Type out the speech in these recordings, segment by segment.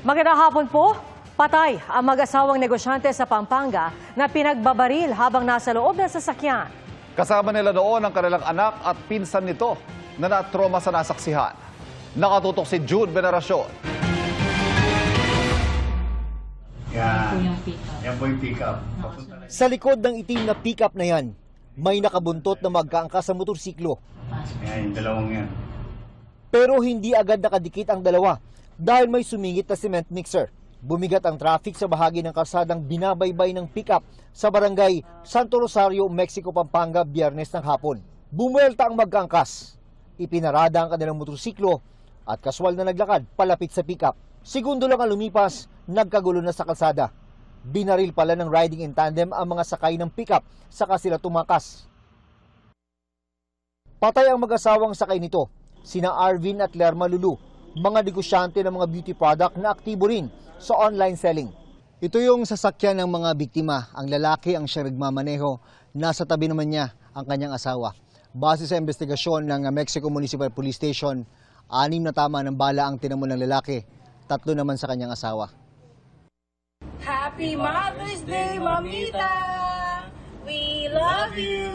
Magandang hapon po. Patay ang mag-asawang negosyante sa Pampanga na pinagbabaril habang nasa loob ng sasakyan. Kasama nila noon ang kanilang anak at pinsan nito na natroma sa nasaksihan. Nakatutok si Jude Veneracion. Yan po yung pick-up. Sa likod ng itim na pick-up na yan, may nakabuntot na magkaangkas sa motorsiklo. Yan, yung dalawang yan. Pero hindi agad nakadikit ang dalawa dahil may sumingit na cement mixer. Bumigat ang traffic sa bahagi ng kalsadang binabaybay ng pick-up sa barangay Santo Rosario, Mexico, Pampanga, Biyernes ng hapon. Bumuelta ang magkaangkas. Ipinarada ang kanilang motorsiklo at kaswal na naglakad palapit sa pick-up. Segundo lang ang lumipas, nagkagulo na sa kalsada. Binaril pala ng riding in tandem ang mga sakay ng pick-up saka sila tumakas. Patay ang mag-asawang sakay nito, sina Arvin at Lerma Lulu, mga negosyante ng mga beauty product na aktibo rin sa online selling. Ito yung sasakyan ng mga biktima. Ang lalaki ang siyang nagmamaneho. Nasa tabi naman niya ang kanyang asawa. Base sa investigasyon ng Mexico Municipal Police Station, 6 na tama ng bala ang tinamo ng lalaki, 3 naman sa kanyang asawa. Happy Mother's Day, Mamita! We love you!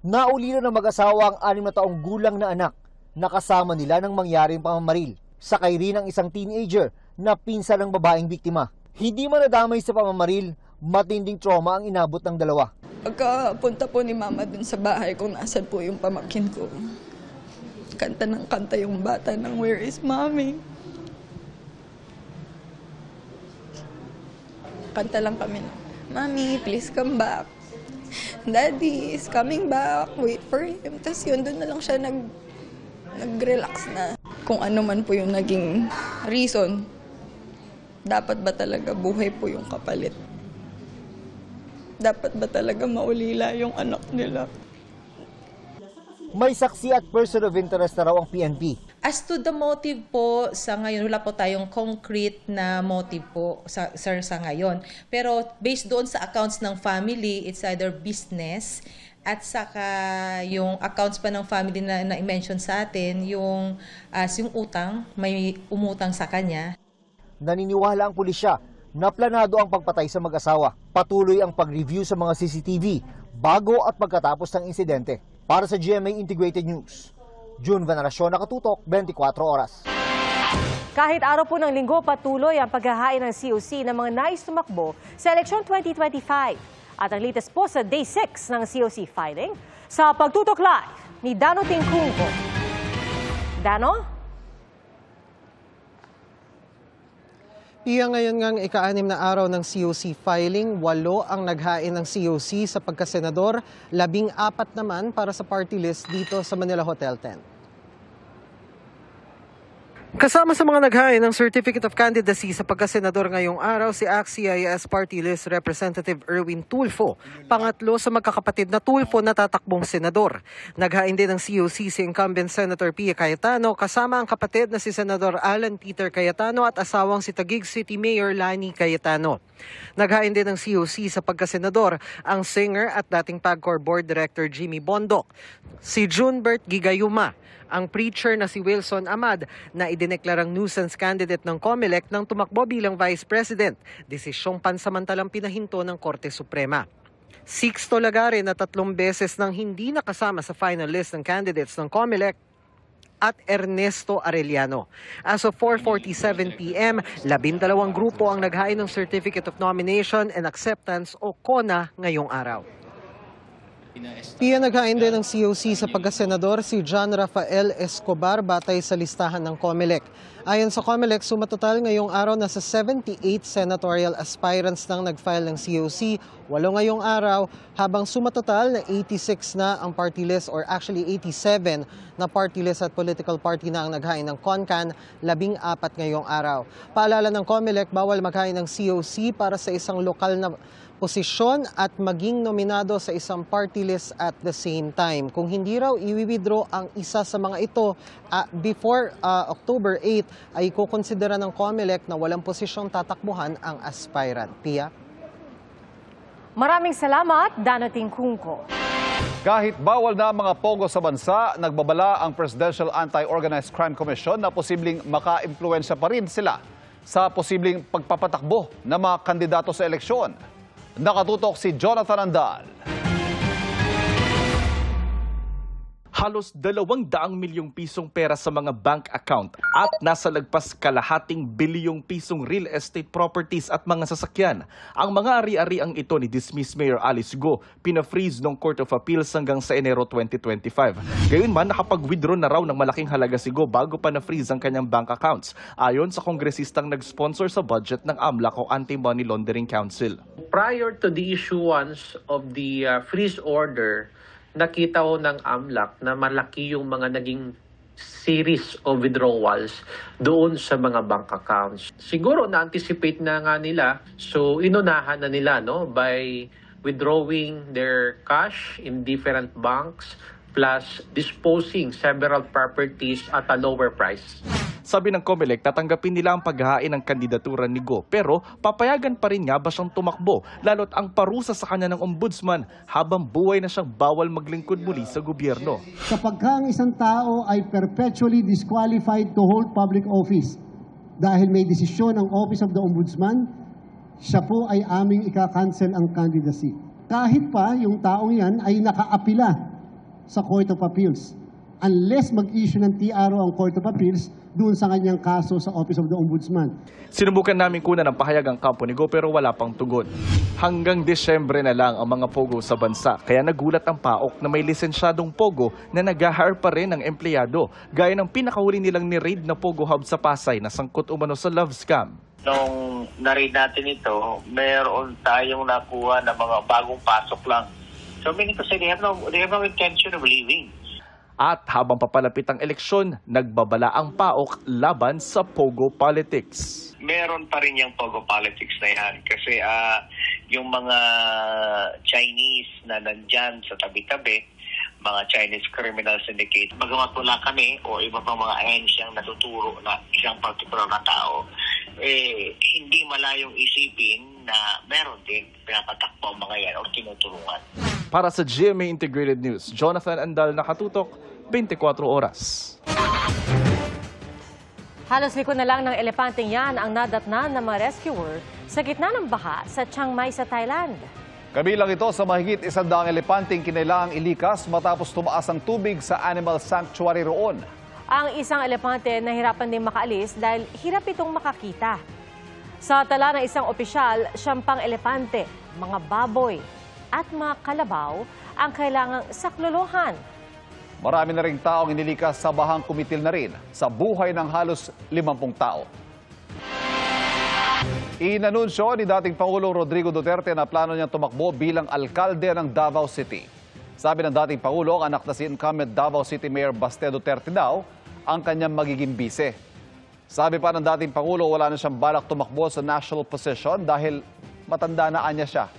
Naulila ng mag-asawa ang 6 na taong gulang na anak na kasama nila ng mangyaring pamamaril. Sakay rin ang isang teenager na pinsan ng babaeng biktima. Hindi man nadamay sa pamamaril, matinding trauma ang inabot ng dalawa. Pagkapunta po ni Mama dun sa bahay kung nasan po yung pamangkin ko, kanta ng kanta yung bata ng Where is Mommy? Kanta lang kami na, Mommy, please come back. Daddy is coming back. Wait for him. Tapos yun, doon na lang siya nag-relax na. Kung ano man po yung naging reason, dapat ba talaga buhay po yung kapalit? Dapat ba talaga maulila yung anak nila? May saksi at person of interest na raw ang PNP. As to the motive po, sa ngayon, wala po tayong concrete na motive po, sir, sa ngayon. Pero based doon sa accounts ng family, it's either business at saka yung accounts pa ng family na i-mention sa atin, yung utang, may umutang sa kanya. Naniniwala ang pulisya na planado ang pagpatay sa mag-asawa. Patuloy ang pag-review sa mga CCTV bago at pagkatapos ng insidente. Para sa GMA Integrated News, June Veneracion, nakatutok, 24 oras. Kahit araw po ng linggo, patuloy ang paghahain ng COC ng mga nais tumakbo sa eleksyon 2025. At ang latest po sa Day 6 ng COC filing sa Pagtutok Live ni Dano Tingkungko. Dano? Pia, ngayon ngang ika-6 na araw ng COC filing, 8 ang naghain ng COC sa pagkasenador, 14 naman para sa party list dito sa Manila Hotel 10. Kasama sa mga naghain ng Certificate of Candidacy sa pagkasenador ngayong araw si ACT-CIS Party List Representative Erwin Tulfo, pangatlo sa magkakapatid na Tulfo na tatakbong senador. Naghain din ng COC si incumbent Senator Pia Cayetano kasama ang kapatid na si Senador Alan Peter Cayetano at asawang si Taguig City Mayor Lani Cayetano. Naghain din ng COC sa pagkasenador ang singer at dating PAGCOR Board Director Jimmy Bondoc, si Junbert Gigayuma, ang preacher na si Wilson Amad na idineklarang nuisance candidate ng COMELEC nang tumakbo bilang Vice President, desisyong pansamantalang pinahinto ng Korte Suprema. Sixto Lagares na 3 beses nang hindi nakasama sa final list ng candidates ng COMELEC at Ernesto Arellano. As of 4:47 p.m., 12 grupo ang naghain ng Certificate of Nomination and Acceptance o CONA ngayong araw. Pia, naghain din ng COC sa pagkasenador si John Rafael Escobar batay sa listahan ng COMELEC. Ayon sa COMELEC, sumatotal ngayong araw na sa 78 senatorial aspirants nang nag-file ng COC, 8 ngayong araw, habang sumatotal na 86 na ang party list or actually 87 na party list at political party na ang naghain ng CONCAN, 14 ngayong araw. Paalala ng COMELEC, bawal maghain ng COC para sa isang lokal na posisyon at maging nominado sa isang party list at the same time. Kung hindi raw i-withdraw ang isa sa mga ito before October 8 ay kukonsidera ng COMELEC na walang posisyong tatakbuhan ang aspirant. Pia? Maraming salamat, Dano Tingkungko. Kahit bawal na ang mga pogo sa bansa, nagbabala ang Presidential Anti-Organized Crime Commission na posibleng maka-impluwensya pa rin sila sa posibleng pagpapatakbo ng mga kandidato sa eleksyon. Nakatutok si Jonathan Andal. Halos 200 milyong pisong pera sa mga bank account at nasa lagpas kalahating bilyong pisong real estate properties at mga sasakyan. Ang mga ari-ariang ito ni dismissed Mayor Alice Go, pina-freeze ng Court of Appeals hanggang sa Enero 2025. Gayunman, nakapag-withdraw na raw ng malaking halaga si Go bago pa na-freeze ang kanyang bank accounts, ayon sa kongresistang nag-sponsor sa budget ng AMLAC o Anti-Money Laundering Council. Prior to the issuance of the freeze order, nakita ko ng AMLAC na malaki yung mga naging series of withdrawals doon sa mga bank accounts. Siguro na-anticipate na nga nila, so inunahan na nila by withdrawing their cash in different banks plus disposing several properties at a lower price. Sabi ng COMELEC, tatanggapin nila ang paghahain ng kandidatura ni Go, pero papayagan pa rin nga ba siyang tumakbo, lalo't ang parusa sa kanya ng ombudsman habang buhay na siyang bawal maglingkod muli sa gobyerno. Kapag ang isang tao ay perpetually disqualified to hold public office dahil may desisyon ng Office of the Ombudsman, siya po ay aming ika-cancel ang candidacy. Kahit pa yung taong yan ay nakaapila sa Court of Appeals. Unless mag-issue ng TRO ang Court of Appeals doon sa kanyang kaso sa Office of the Ombudsman. Sinubukan namin kunan ng pahayag ang kampo ni Go pero wala pang tugon. Hanggang Desyembre na lang ang mga pogo sa bansa, kaya nagulat ang PAOK na may lisensyadong pogo na nag-hire pa rin ng empleyado, gaya ng pinakahuli nilang ni-raid na Pogo Hub sa Pasay na sangkot umano sa love scam. Nung na-raid natin ito, meron tayong nakuha na mga bagong pasok lang. So meaning to say they have no intention of leaving. At habang papalapit ang eleksyon, nagbabala ang PAOK laban sa Pogo politics. Meron pa rin yung Pogo politics na yan kasi yung mga Chinese na nandyan sa tabi-tabi, mga Chinese criminal syndicate, bagamat wala kami o iba pang mga ahensyang natuturo na isang particular na tao, hindi malayong isipin na meron din pinapatakbo ang mga yan o tinutulungan. Para sa GMA Integrated News, Jonathan Andal, nakatutok, 24 oras. Halos liko na lang ng elepanteng yan ang nadatnan ng mga rescuer sa gitna ng baha sa Chiang Mai sa Thailand. Kabilang ito sa mahigit 100 elepanteng kinailangang ilikas matapos tumaas ang tubig sa animal sanctuary roon. Ang isang elepante nahirapan din makaalis dahil hirap itong makakita. Sa tala ng isang opisyal, 10 elepante, mga baboy at mga kalabaw ang kailangang saklolohan. Marami na ring taong inilikas sa bahang kumitil na rin sa buhay ng halos 50 tao. Inanunsyo ni dating Pangulong Rodrigo Duterte na plano niyang tumakbo bilang alkalde ng Davao City. Sabi ng dating Pangulo, ang anak na si incumbent Davao City Mayor Baste Duterte daw ang kanyang magiging bise. Sabi pa ng dating Pangulo, wala na siyang balak tumakbo sa national position dahil matanda na anya siya.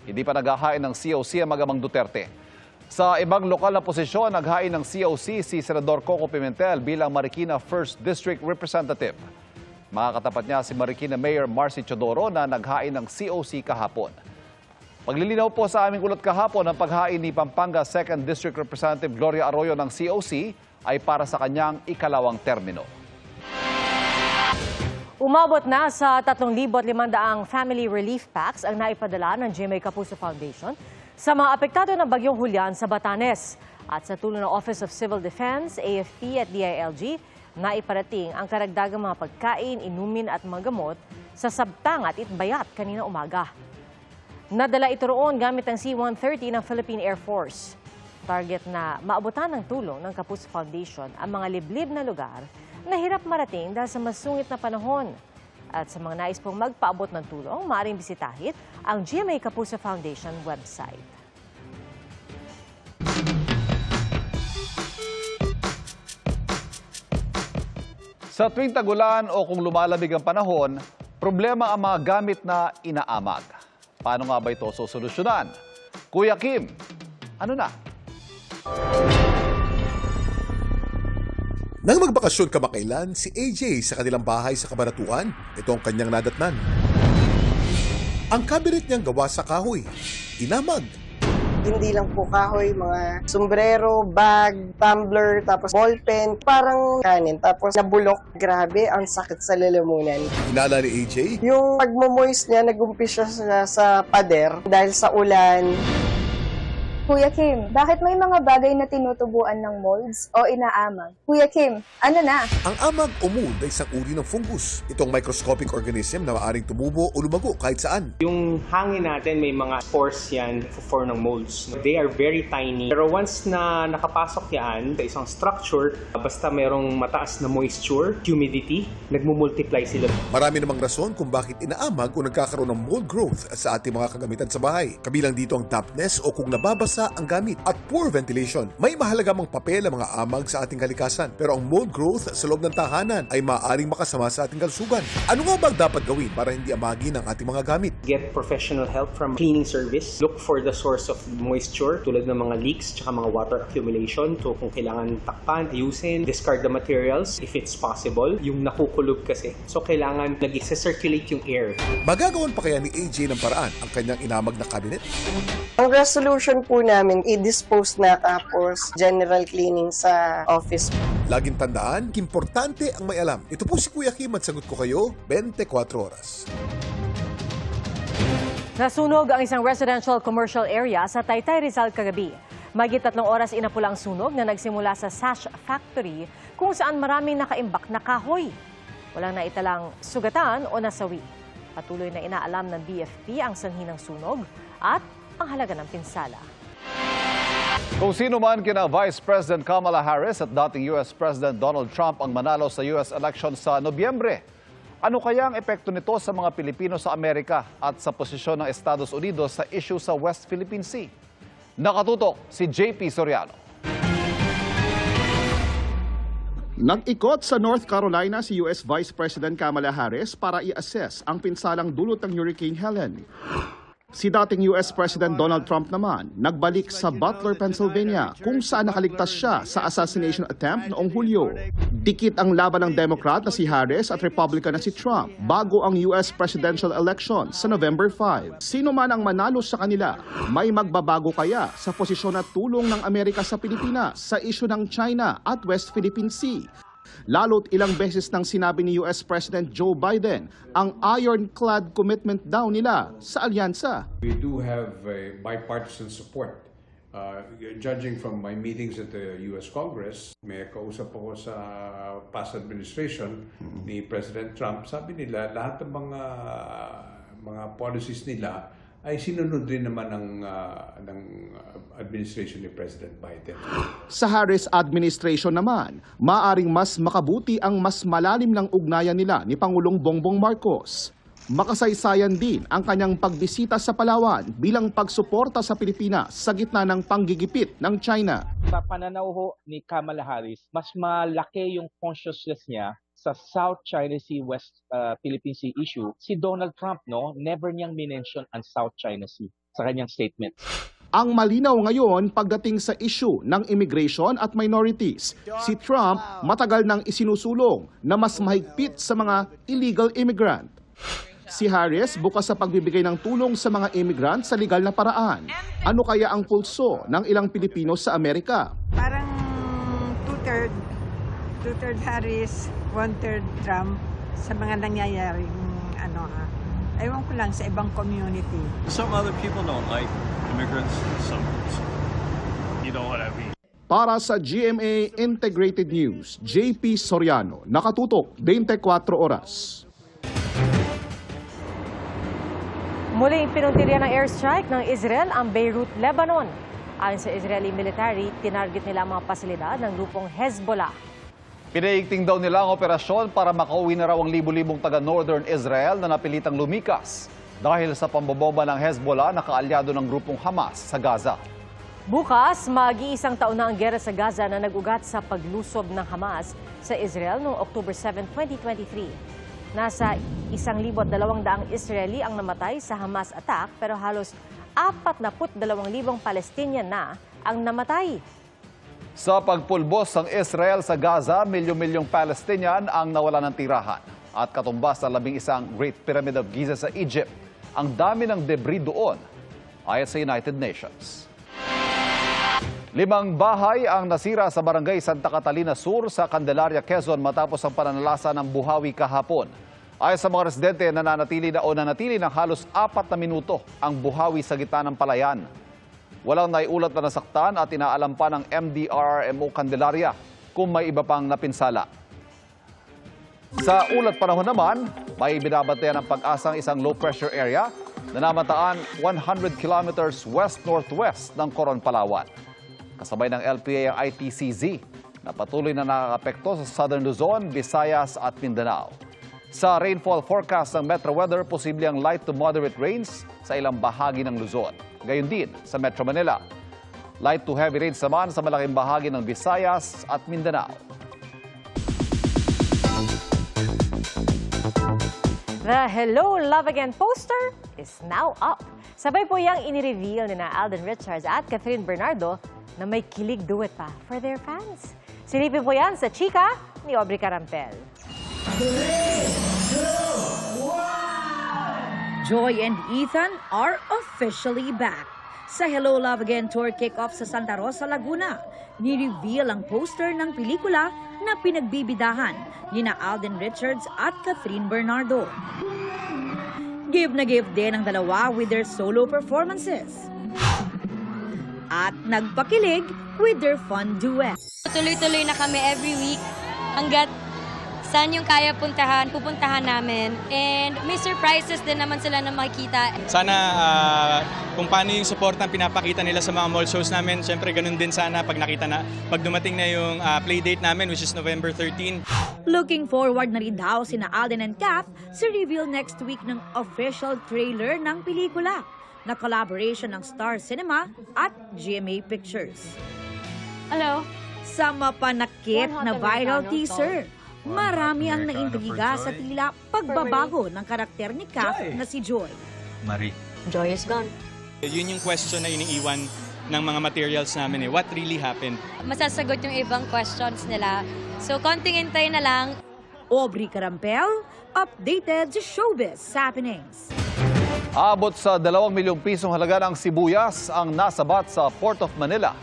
Hindi pa naghahain ng COC ang magamang Duterte. Sa ibang lokal na posisyon, naghain ng COC si Senador Coco Pimentel bilang Marikina 1st District Representative. Makakatapat niya si Marikina Mayor Marcy Chodoro na naghain ng COC kahapon. Paglilinaw po sa aming ulat kahapon, ang paghain ni Pampanga 2nd District Representative Gloria Arroyo ng COC ay para sa kanyang ikalawang termino. Umabot na sa 3,500 family relief packs ang naipadala ng GMA Kapuso Foundation sa mga apektado ng Bagyong Julian sa Batanes. At sa tulong ng Office of Civil Defense, AFP at DILG, naiparating ang karagdagang mga pagkain, inumin at mga gamot sa Sabtang at Itbayat kanina umaga. Nadala ito roon gamit ang C-130 ng Philippine Air Force. Target na maabutan ng tulong ng Kapuso Foundation ang mga liblib na lugar na hirap marating dahil sa masungit na panahon. At sa mga nais pong magpaabot ng tulong, maaaring bisitahin ang GMA Kapuso Foundation website. Sa tuwing tagulan o kung lumalamig ang panahon, problema ang mga gamit na inaamag. Paano nga ba ito sosolusyonan? Kuya Kim, ano na? Nang magbakasyon kamakailan si AJ sa kanilang bahay sa Cabanatuan, ito ang kanyang nadatnan. Ang cabinet niyang gawa sa kahoy, inamag. Hindi lang po kahoy, mga sombrero, bag, tumbler, tapos ballpen, parang kanin. Tapos nabulok, grabe, ang sakit sa lalamunan. Hinala ni AJ, Yung pagmumoist niya, nag-umpisa siya sa pader dahil sa ulan. Kuya Kim, bakit may mga bagay na tinutubuan ng molds o inaamag? Kuya Kim, ano na? ang amag o mold ay isang uri ng fungus. Itong microscopic organism na maaaring tumubo o lumago kahit saan. Yung hangin natin, may mga spores yan for ng molds. They are very tiny. Pero once na nakapasok yan sa isang structure, basta merong mataas na moisture, humidity, nagmumultiply sila. Marami namang rason kung bakit inaamag o nagkakaroon ng mold growth sa ating mga kagamitan sa bahay. Kabilang dito ang dampness o kung nababasa ang gamit at poor ventilation. May mahalaga mang papel ang mga amag sa ating kalikasan, pero ang mold growth sa loob ng tahanan ay maaaring makasama sa ating kalusugan. Ano nga ba dapat gawin para hindi amagin ang ating mga gamit? Get professional help from cleaning service. Look for the source of moisture tulad ng mga leaks tsaka mga water accumulation. So kung kailangan takpan, ayusin, discard the materials if it's possible. Yung nakukulog kasi. So kailangan nag-circulate yung air. Magagawan pa kaya ni AJ ng paraan ang kanyang inamag na cabinet? Ang resolution po namin, i-dispose na tapos general cleaning sa office. Laging tandaan, importante ang may alam. Ito po si Kuya Kim at sagot ko kayo, 24 oras. Nasunog ang isang residential commercial area sa Taytay, Rizal kagabi. Mahigit 3 oras inapula ang sunog na nagsimula sa sash factory kung saan maraming nakaimbak na kahoy. Walang naitalang sugatan o nasawi. Patuloy na inaalam ng BFP ang sanhi ng sunog at ang halaga ng pinsala. Kung sino man kina Vice President Kamala Harris at dating US President Donald Trump ang manalo sa US election sa Nobyembre, ano kaya ang epekto nito sa mga Pilipino sa Amerika at sa posisyon ng Estados Unidos sa issue sa West Philippine Sea? Nakatutok si JP Soriano. Nag-ikot sa North Carolina si US Vice President Kamala Harris para i-assess ang pinsalang dulot ng Hurricane Helen. Si dating US President Donald Trump naman, nagbalik sa Butler, Pennsylvania, kung saan nakaligtas siya sa assassination attempt noong Hulyo. Dikit ang laban ng Democrat na si Harris at Republican na si Trump bago ang US presidential election sa November 5. Sino man ang manalo sa kanila, may magbabago kaya sa posisyon at tulong ng Amerika sa Pilipinas sa issue ng China at West Philippine Sea? Lalo't ilang beses nang sinabi ni US President Joe Biden ang ironclad commitment daw nila sa alyansa. We do have a bipartisan support. Judging from my meetings at the US Congress, may kausap ako sa past administration ni President Trump. Sabi nila lahat ng mga policies nila ay sinunod rin naman ng administration ni President Biden. Sa Harris administration naman, maaring mas makabuti ang mas malalim ng ugnayan nila ni Pangulong Bongbong Marcos. Makasaysayan din ang kanyang pagbisita sa Palawan bilang pagsuporta sa Pilipinas sa gitna ng panggigipit ng China. Sa pananaw ho ni Kamala Harris, mas malaki yung consciousness niya sa South China Sea, West Philippine Sea issue. Si Donald Trump, never niyang minention ang South China Sea sa kanyang statement. Ang malinaw ngayon pagdating sa issue ng immigration at minorities, si Trump matagal nang isinusulong na mas mahigpit sa mga illegal immigrant. Si Harris bukas sa pagbibigay ng tulong sa mga immigrant sa legal na paraan. Ano kaya ang pulso ng ilang Pilipino sa Amerika? Parang two-third Harris, one-third Trump sa mga nangyayaring ewan ko lang sa ibang community. Some other people don't like immigrants, some you know what I mean. Para sa GMA Integrated News, JP Soriano, nakatutok 24 oras. Muling pinuntirya ng airstrike ng Israel ang Beirut, Lebanon. Ayon sa Israeli military, tinarget nila ang mga pasilidad ng grupong Hezbollah. Pinaigting daw nila ang operasyon para makauwi na raw ang libu-libong taga-Northern Israel na napilitang lumikas dahil sa pambobomba ng Hezbollah na kaalyado ng grupong Hamas sa Gaza. Bukas, mag-iisang taon na ang gera sa Gaza na nag-ugat sa paglusob ng Hamas sa Israel noong October 7, 2023. Nasa 1,200 Israeli ang namatay sa Hamas attack pero halos 42,000 Palestinian na ang namatay. Sa pagpulbos ng Israel sa Gaza, milyon-milyong Palestinian ang nawala ng tirahan. At katumbas na 11 Great Pyramid of Giza sa Egypt. Ang dami ng debris doon, ayon sa United Nations. 5 bahay ang nasira sa barangay Santa Catalina Sur sa Candelaria, Quezon matapos ang pananalasa ng buhawi kahapon. Ayon sa mga residente, nanatili ng halos 4 na minuto ang buhawi sa gitna ng palayan. Walang naiulat na nasaktan at inaalam pa ng MDRRMO Candelaria kung may iba pang napinsala. Sa ulat panahon naman, may binabantayan ng Pag-asang isang low-pressure area na namataan 100 kilometers west-northwest ng Coron, Palawan. Kasabay ng LPA ang ITCZ na patuloy na nakakapekto sa Southern Luzon, Visayas at Mindanao. Sa rainfall forecast ng Metro Weather, posible ang light to moderate rains sa ilang bahagi ng Luzon. Gayon din sa Metro Manila. Light to heavy rains naman sa malaking bahagi ng Visayas at Mindanao. The Hello, Love Again poster is now up. Sabay po yang inireveal ni na Alden Richards at Catherine Bernardo na may kilig duet pa for their fans. Silipin po yan sa chika ni Aubrey Carampel. Joy and Ethan are officially back. Sa Hello Love Again tour kick-off sa Santa Rosa, Laguna, ni-reveal ang poster ng pelikula na pinagbibidahan ni na Alden Richards at Catherine Bernardo. Give na give din ang dalawa with their solo performances. At nagpakilig with their fun duet. Tuloy-tuloy na kami every week hanggat saan yung kaya puntahan, pupuntahan namin. And may surprises din naman sila na makikita. Sana kung paano yung support na pinapakita nila sa mga mall shows namin, syempre ganun din sana pag dumating na yung play date namin, which is November 13. Looking forward na rin daw sina Alden and Kath sa reveal next week ng official trailer ng pelikula na collaboration ng Star Cinema at GMA Pictures. Hello. Sa mapanakit na viral teaser, marami ang naintriga sa tila pagbabago ng karakter ni Kath na si Joy. Marie. Joy is gone. Yun yung question na iniiwan ng mga materials namin eh. What really happened? Masasagot yung ibang questions nila. So, konting hintay na lang. Aubrey Carampel, updated sa showbiz happenings. Abot sa 2 milyong pisong halaga ng sibuyas ang nasabat sa Port of Manila.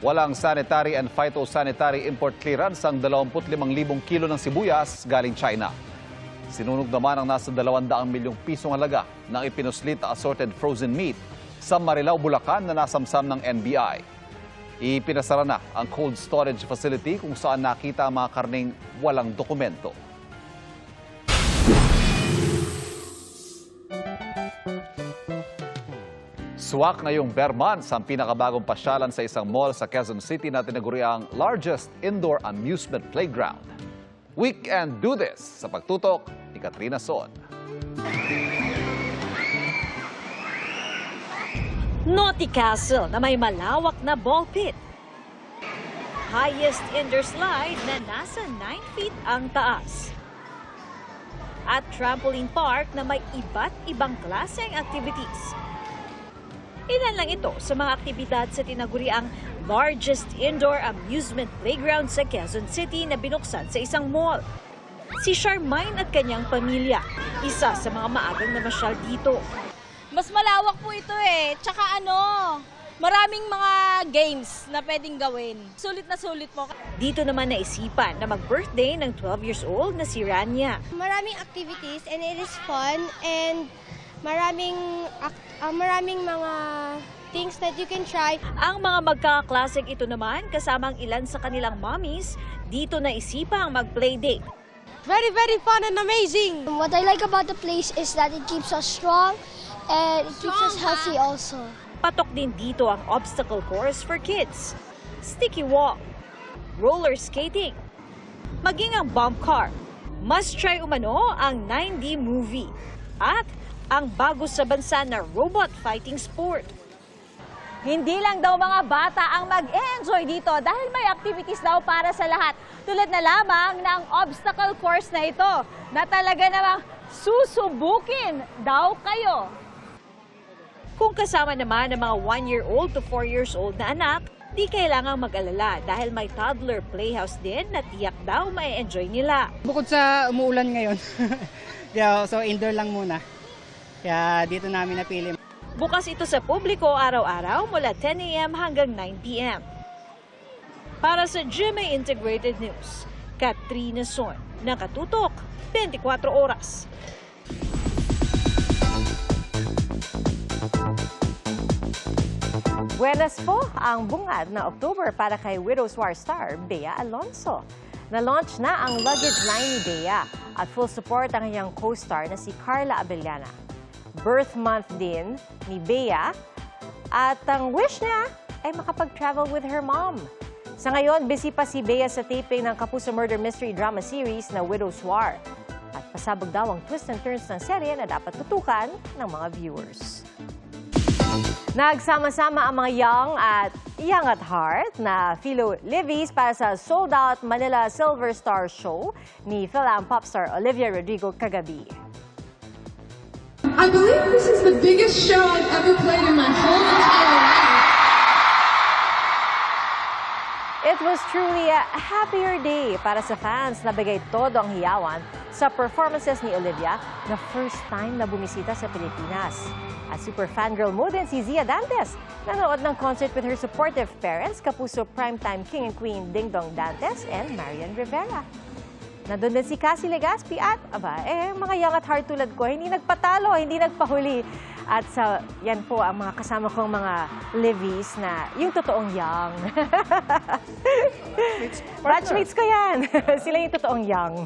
Walang sanitary and phytosanitary import clearance ang 25,000 kilo ng sibuyas galing China. Sinunog naman ang nasa 200 milyong pisong halaga ng ipinuslit na assorted frozen meat sa Marilao, Bulacan na nasamsam ng NBI. Ipinasara na ang cold storage facility kung saan nakita ang mga karneng walang dokumento. Swak ngayong bare months ang pinakabagong pasyalan sa isang mall sa Quezon City na tinaguriang largest indoor amusement playground. We can do this sa pagtutok ni Katrina Son. Naughty Castle na may malawak na ball pit. Highest indoor slide na nasa 9 feet ang taas. At trampoline park na may iba't ibang klaseng activities. Ilan lang ito sa mga aktibidad sa tinaguriang largest indoor amusement playground sa Quezon City na binuksan sa isang mall. Si Charmaine at kanyang pamilya, isa sa mga maagang namasyal dito. Mas malawak po ito eh. Tsaka maraming mga games na pwedeng gawin. Sulit na sulit po. Dito naman naisipan na mag-birthday ng 12 years old na si Rania. Maraming activities and it is fun and maraming mga things that you can try. Ang mga magkakaklaseng ito naman, kasamang ilan sa kanilang mommies, dito naisipang mag-playdate. Very, very fun and amazing! What I like about the place is that it keeps us strong and it keeps us healthy also. Patok din dito ang obstacle course for kids, sticky wall, roller skating, maging ang bump car. Must try umano ang 9D movie at ang bago sa bansa na robot fighting sport. Hindi lang daw mga bata ang mag-enjoy dito dahil may activities daw para sa lahat. Tulad na lamang ng obstacle course na ito na talaga namang susubukin daw kayo. Kung kasama naman ng mga 1-year-old to 4 years old na anak, di kailangang mag-alala dahil may toddler playhouse din na tiyak daw may enjoy nila. Bukod sa umuulan ngayon, so indoor lang muna. Kaya dito namin napili. Bukas ito sa publiko araw-araw mula 10 a.m. hanggang 9 p.m. Para sa GMA Integrated News, Katrina Son, nakatutok 24 oras. Buenas po ang bungad na October para kay Widow's War star Bea Alonso. Na-launch na ang luggage line ni Bea at full support ang kanyang co-star na si Carla Abellana. Birth month din ni Bea at ang wish niya ay makapag-travel with her mom. Sa ngayon, busy pa si Bea sa taping ng Kapuso Murder Mystery Drama Series na Widow's War. At pasabog daw ang twist and turns ng serye na dapat tutukan ng mga viewers. Nagsama-sama ang mga young at heart na Philo Livies para sa sold-out Manila Silver Star Show ni Philam popstar Olivia Rodrigo kagabi. I believe this is the biggest show I've ever played in my whole entire life. It was truly a happier day para sa fans na bigay todo ang hiyawan sa performances ni Olivia na first time na bumisita sa Pilipinas. At super fangirl mo din si Zia Dantes. Nanood ng concert with her supportive parents, Kapuso primetime king and queen Ding Dong Dantes and Marian Rivera. Nandun din si Cassie Legaspi at mga young at heart tulad ko, hindi nagpatalo, hindi nagpahuli. At yan po ang mga kasama kong mga Livies na yung totoong young. Batchmates ko yan. Sila yung totoong young.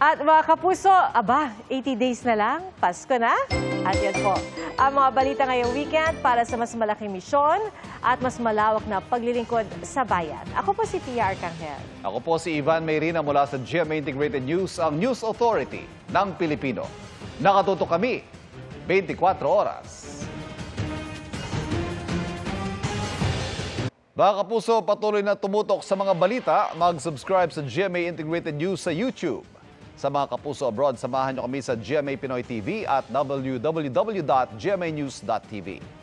At mga kapuso, 80 days na lang, Pasko na. At yan po, ang mga balita ngayong weekend para sa mas malaking misyon at mas malawak na paglilingkod sa bayan. Ako po si Tia Arcangel. Ako po si Ivan Mayrina mula sa GMA Integrated News, ang News Authority ng Pilipino. Nakatutok kami 24 oras. Mga kapuso, patuloy na tumutok sa mga balita. Mag-subscribe sa GMA Integrated News sa YouTube. Sa mga kapuso abroad, samahan nyo kami sa GMA Pinoy TV at www.gmanews.tv.